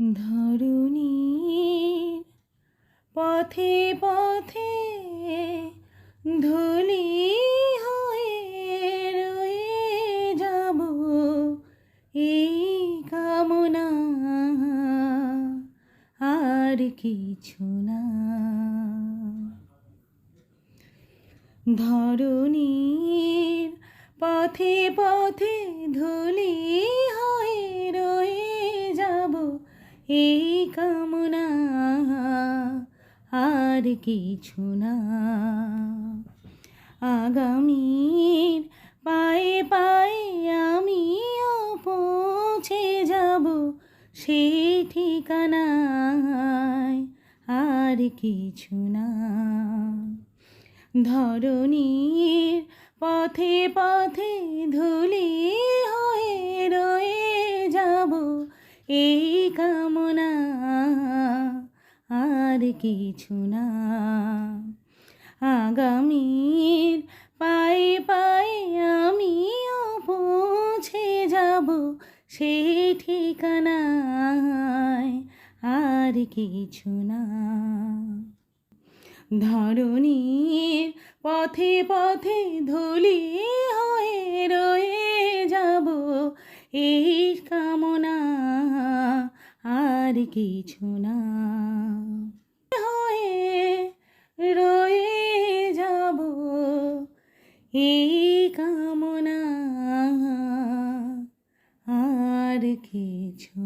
ধরণীর পথে পথে ধুলি হয়ে রয়ে যাব, এই কামনা আর কিছু না। ধরণীর পথে পথে ধুলি হয়ে রয়ে যাব, এই কামনা আর কিছু না। আগামীর পায়ে পায়ে আমিও পৌঁছে যাব, সেই ঠিকানায় আর কিছু না। ধরণীর পথে পথে ধুলি হয়ে রয়ে যাব, এই কামনা আর কিছু না। আগামীর পায়ে পায়ে আমিও পৌঁছে যাব, সেই ঠিকানায় আর কিছু না। ধরণীর পথে পথে ধুলি হয়ে রয়ে যাব, এই কামনা আর কিছু না। হয়ে রয়ে যাব, এই কামনা আর কিছু